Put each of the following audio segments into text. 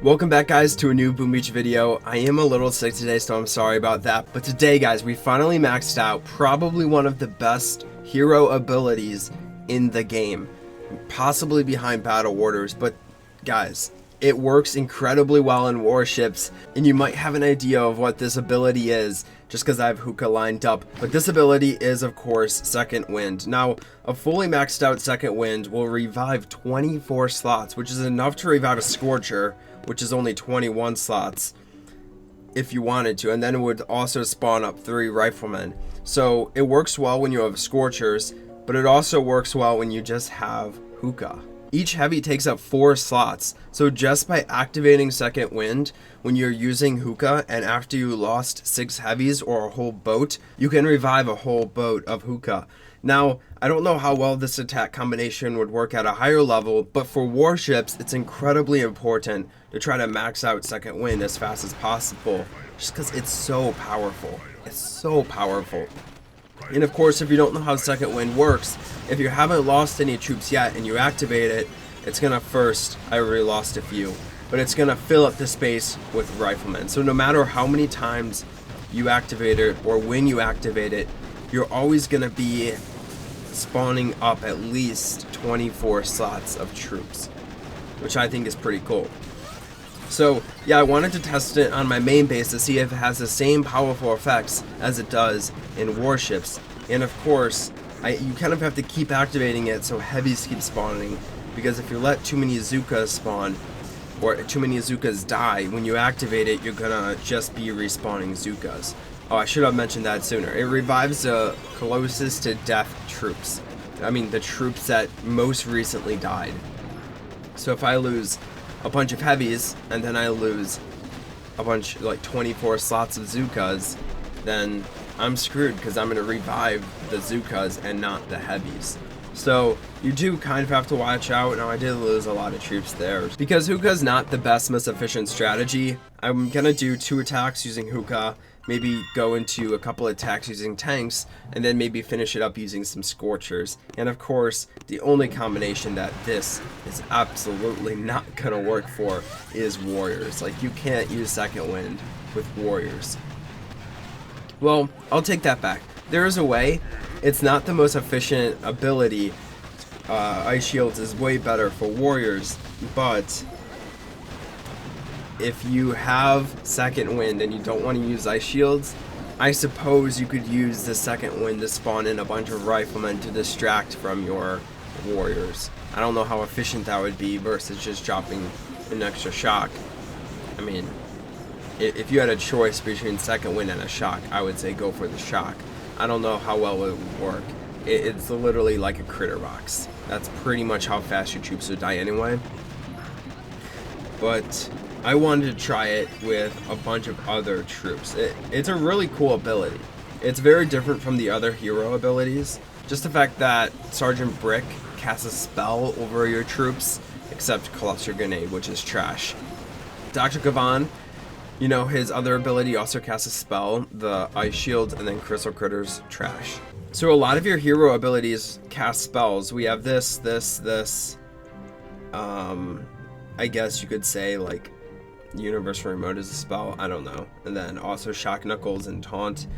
Welcome back, guys, to a new Boom Beach video. I am a little sick today, so I'm sorry about that. But today, guys, we finally maxed out probably one of the best hero abilities in the game. Possibly behind Battle Orders, but guys, it works incredibly well in warships. And you might have an idea of what this ability is just because I have Hookah lined up. But this ability is, of course, Second Wind. Now, a fully maxed out Second Wind will revive 24 slots, which is enough to revive a Scorcher, which is only 21 slots if you wanted to, and then it would also spawn up 3 Riflemen. So it works well when you have Scorchers, but it also works well when you just have Hookah. Each heavy takes up 4 slots, so just by activating Second Wind when you're using Hookah, and after you lost 6 heavies or a whole boat, you can revive a whole boat of Hookah. Now, I don't know how well this attack combination would work at a higher level, but for warships, it's incredibly important to try to max out Second Wind as fast as possible, just because it's so powerful. It's so powerful. And of course, if you don't know how Second Wind works, if you haven't lost any troops yet and you activate it, it's gonna first, I already lost a few, but it's gonna fill up the space with Riflemen. So no matter how many times you activate it or when you activate it, you're always gonna be spawning up at least 24 slots of troops, which I think is pretty cool. So yeah, I wanted to test it on my main base to see if it has the same powerful effects as it does in warships. And of course, you kind of have to keep activating it so heavies keep spawning, because if you let too many Zookas spawn or too many Zookas die, when you activate it, you're gonna just be respawning Zookas. Oh, I should have mentioned that sooner. It revives the closest to death troops. I mean, the troops that most recently died. So if I lose a bunch of heavies and then I lose a bunch, like 24 slots of Zookas, then I'm screwed because I'm going to revive the Zookas and not the heavies. So you do kind of have to watch out. Now, I did lose a lot of troops there because Hookah is not the best, most efficient strategy. I'm going to do 2 attacks using Hookah, maybe go into a couple attacks using tanks, and then maybe finish it up using some Scorchers. And of course, the only combination that this is absolutely not gonna work for is Warriors. Like, you can't use Second Wind with Warriors. Well, I'll take that back. There is a way. It's not the most efficient ability. Ice Shields is way better for Warriors, but if you have Second Wind and you don't want to use Ice Shields, I suppose you could use the Second Wind to spawn in a bunch of Riflemen to distract from your Warriors. I don't know how efficient that would be versus just dropping an extra shock. I mean, if you had a choice between Second Wind and a shock, I would say go for the shock. I don't know how well it would work. It's literally like a critter box. That's pretty much how fast your troops would die anyway. But I wanted to try it with a bunch of other troops. It's a really cool ability. It's very different from the other hero abilities. Just the fact that Sergeant Brick casts a spell over your troops, except Cluster Grenade, which is trash. Dr. Kavan, you know, his other ability also casts a spell, the Ice Shield, and then Crystal Critters, trash. So a lot of your hero abilities cast spells. We have this. I guess you could say, like, Universal Remote is a spell, I don't know. And then also Shock Knuckles and Taunt,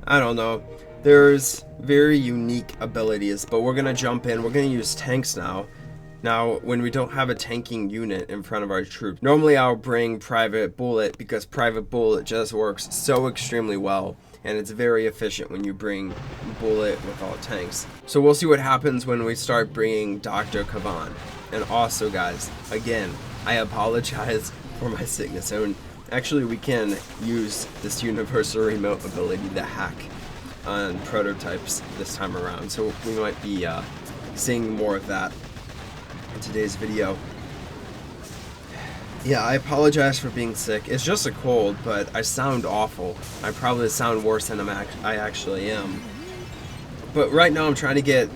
I don't know. There's very unique abilities, but we're gonna jump in. We're gonna use tanks now. Now, when we don't have a tanking unit in front of our troops, normally I'll bring Private Bullet because Private Bullet just works so extremely well, and it's very efficient when you bring Bullet with all tanks. So we'll see what happens when we start bringing Dr. Kavan. And also, guys, again, I apologize for my sickness. And actually, we can use this Universal Remote ability to hack on prototypes this time around. So we might be seeing more of that in today's video. Yeah, I apologize for being sick. It's just a cold, but I sound awful. I probably sound worse than I actually am. But right now I'm trying to get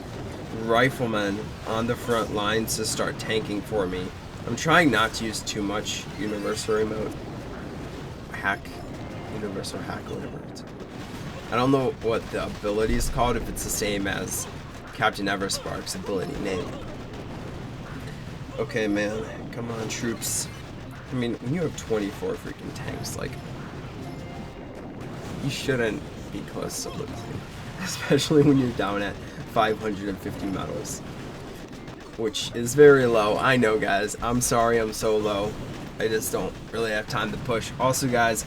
Riflemen on the front lines to start tanking for me. I'm trying not to use too much Universal Remote hack, Universal hack, or whatever it's. I don't know what the ability is called, if it's the same as Captain Everspark's ability name. Okay, man, come on, troops. I mean, when you have 24 freaking tanks, like, you shouldn't be close to losing. Especially when you're down at 550 medals. Which is very low. I know, guys. I'm sorry I'm so low. I just don't really have time to push. Also, guys,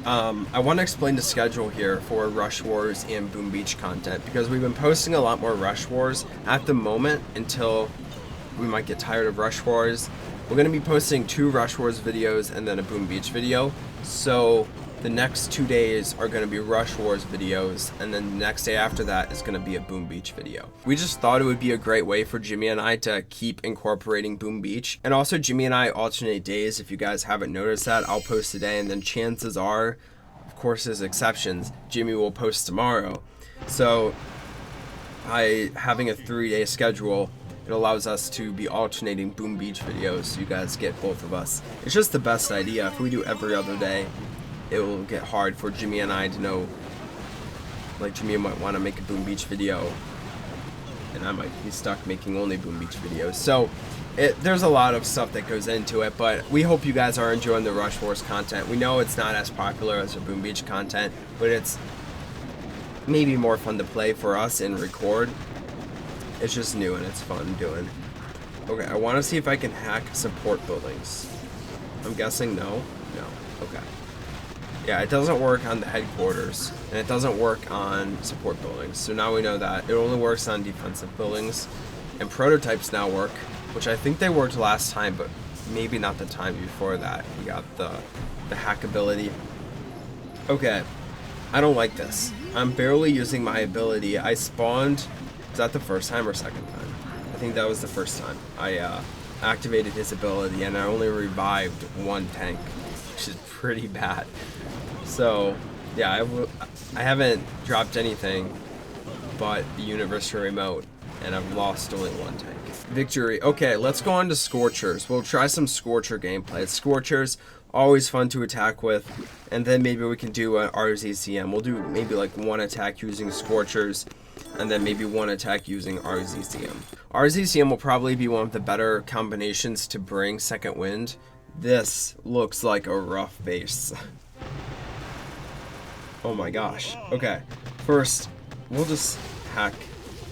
I want to explain the schedule here for Rush Wars and Boom Beach content, because we've been posting a lot more Rush Wars at the moment until we might get tired of Rush Wars. We're going to be posting 2 Rush Wars videos and then a Boom Beach video. So the next 2 days are going to be Rush Wars videos, and then the next day after that is going to be a Boom Beach video. We just thought it would be a great way for Jimmy and I to keep incorporating Boom Beach. And also, Jimmy and I alternate days. If you guys haven't noticed that, I'll post today, and then chances are, of course there's exceptions, Jimmy will post tomorrow. So by having a 3-day schedule, it allows us to be alternating Boom Beach videos, so you guys get both of us. It's just the best idea. If we do every other day, it will get hard for Jimmy and I to know, like, Jimmy might want to make a Boom Beach video, and I might be stuck making only Boom Beach videos. So there's a lot of stuff that goes into it, but we hope you guys are enjoying the Rush Wars content. We know it's not as popular as the Boom Beach content, but it's maybe more fun to play for us and record. It's just new and it's fun doing. Okay, I want to see if I can hack support buildings. I'm guessing no. No. Okay. Yeah, it doesn't work on the headquarters, and it doesn't work on support buildings. So now we know that. It only works on defensive buildings. And prototypes now work, which I think they worked last time, but maybe not the time before that. We got the hackability. Okay, I don't like this. I'm barely using my ability. I spawned... Is that the first time or second time? I think that was the first time. I activated his ability, and I only revived 1 tank, which is pretty bad. So, yeah, I haven't dropped anything but the Universal Remote, and I've lost only 1 tank. Victory. Okay, let's go on to Scorchers. We'll try some Scorcher gameplay. Scorchers, always fun to attack with, and then maybe we can do an RZCM. We'll do maybe like 1 attack using Scorchers, and then maybe 1 attack using RZCM. RZCM will probably be one of the better combinations to bring second wind. This looks like a rough base. Oh my gosh. Okay, first, we'll just hack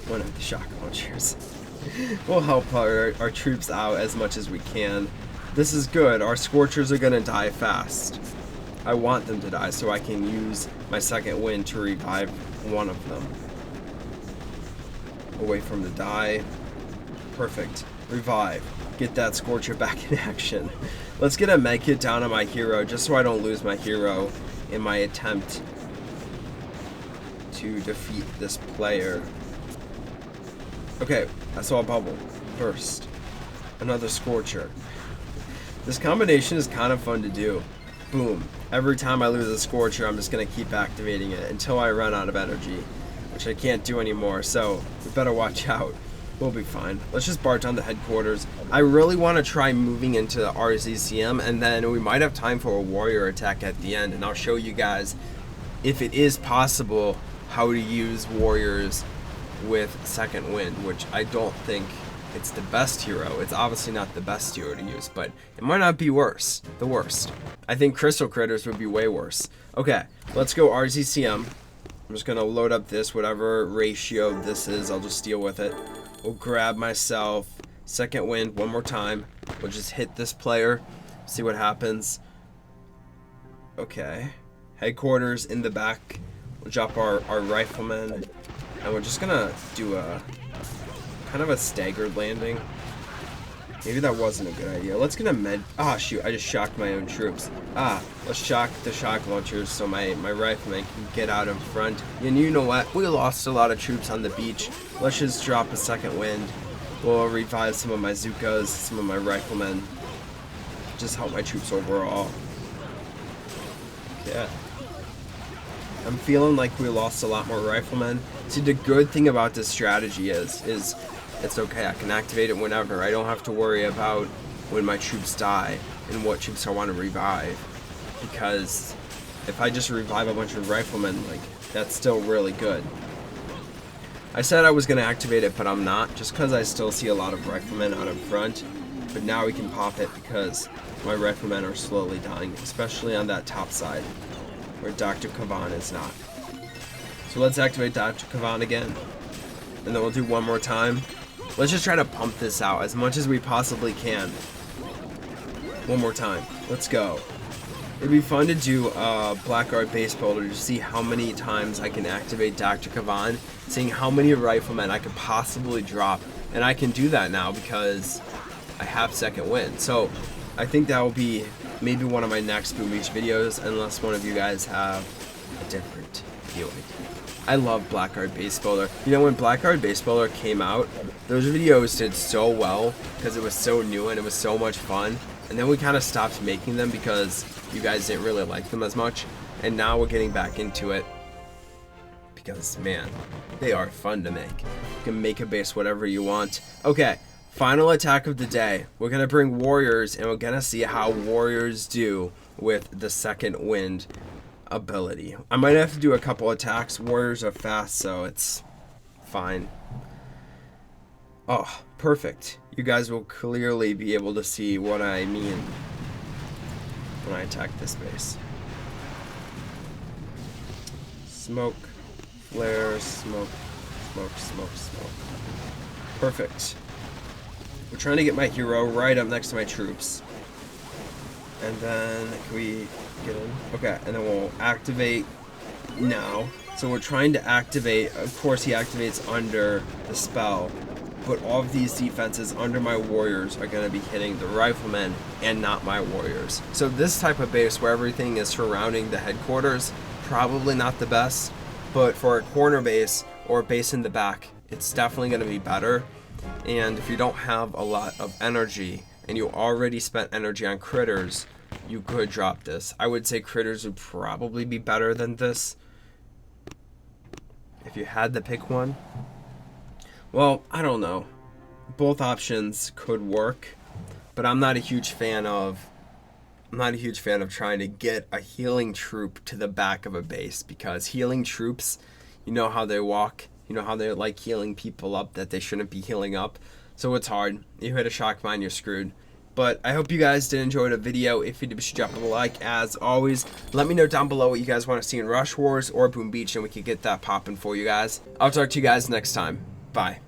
one of the shock launchers. We'll help our troops out as much as we can. This is good. Our Scorchers are gonna die fast. I want them to die so I can use my second wind to revive one of them. Away from the die. Perfect. Revive. Get that Scorcher back in action. Let's get a medkit down on my hero just so I don't lose my hero in my attempt to defeat this player. Okay, I saw a bubble. First. Another Scorcher. This combination is kind of fun to do. Boom. Every time I lose a Scorcher, I'm just going to keep activating it until I run out of energy, which I can't do anymore, so we better watch out. We'll be fine. Let's just barge on the headquarters. I really want to try moving into the RZCM, and then we might have time for a warrior attack at the end, and I'll show you guys, if it is possible, how to use warriors with second wind, which I don't think it's the best hero. It's obviously not the best hero to use, but it might not be worse. The worst. I think Crystal Critters would be way worse. Okay, let's go RZCM. I'm just going to load up this, whatever ratio this is, I'll just deal with it. We'll grab myself second wind 1 more time. We'll just hit this player, see what happens. Okay. Headquarters in the back. We'll drop our riflemen. And we're just going to do a kind of a staggered landing. Maybe that wasn't a good idea. Let's get a med... Ah, shoot, I just shocked my own troops. Let's shock the shock launchers so my riflemen can get out in front. And you know what? We lost a lot of troops on the beach. Let's just drop a second wind. We'll revive some of my Zookas, some of my riflemen. Just help my troops overall. Yeah. I'm feeling like we lost a lot more riflemen. See, the good thing about this strategy is it's okay. I can activate it whenever. I don't have to worry about when my troops die and what troops I want to revive. Because if I just revive a bunch of riflemen, like, that's still really good. I said I was going to activate it, but I'm not, just because I still see a lot of riflemen out in front. but now we can pop it because my riflemen are slowly dying, especially on that top side where Dr. Kavan is not. So let's activate Dr. Kavan again, and then we'll do one more time. Let's just try to pump this out as much as we possibly can. One more time. Let's go. It'd be fun to do a Blackguard base builder to see how many times I can activate Dr. Kavan, seeing how many riflemen I could possibly drop. And I can do that now because I have second wind. So I think that will be maybe one of my next Boom Beach videos, unless one of you guys have a different view. I love Blackguard base builder. You know, when Blackguard base builder came out, those videos did so well because it was so new and it was so much fun. And then we kind of stopped making them because you guys didn't really like them as much. And now we're getting back into it because, man, they are fun to make. You can make a base whatever you want. Okay, final attack of the day. We're going to bring warriors, and we're going to see how warriors do with the second wind ability. I might have to do a couple attacks. Warriors are fast, so it's fine. Oh, perfect. You guys will clearly be able to see what I mean when I attack this base. Smoke, flare, smoke, smoke, smoke, smoke. Perfect. We're trying to get my hero right up next to my troops. And then, can we get in? Okay, and then we'll activate now. So we're trying to activate, of course he activates under the spell, but all of these defenses under my warriors are going to be hitting the riflemen and not my warriors. So this type of base where everything is surrounding the headquarters, probably not the best, but for a corner base or a base in the back, it's definitely going to be better. And if you don't have a lot of energy and you already spent energy on critters, you could drop this. I would say critters would probably be better than this if you had to pick one. Well, I don't know. Both options could work, but I'm not a huge fan of trying to get a healing troop to the back of a base, because healing troops, you know how they walk, you know how they like healing people up that they shouldn't be healing up. So it's hard. You hit a shock mine, you're screwed. But I hope you guys did enjoy the video. If you did, be sure to drop a like. As always, let me know down below what you guys want to see in Rush Wars or Boom Beach, and we can get that popping for you guys. I'll talk to you guys next time. Bye.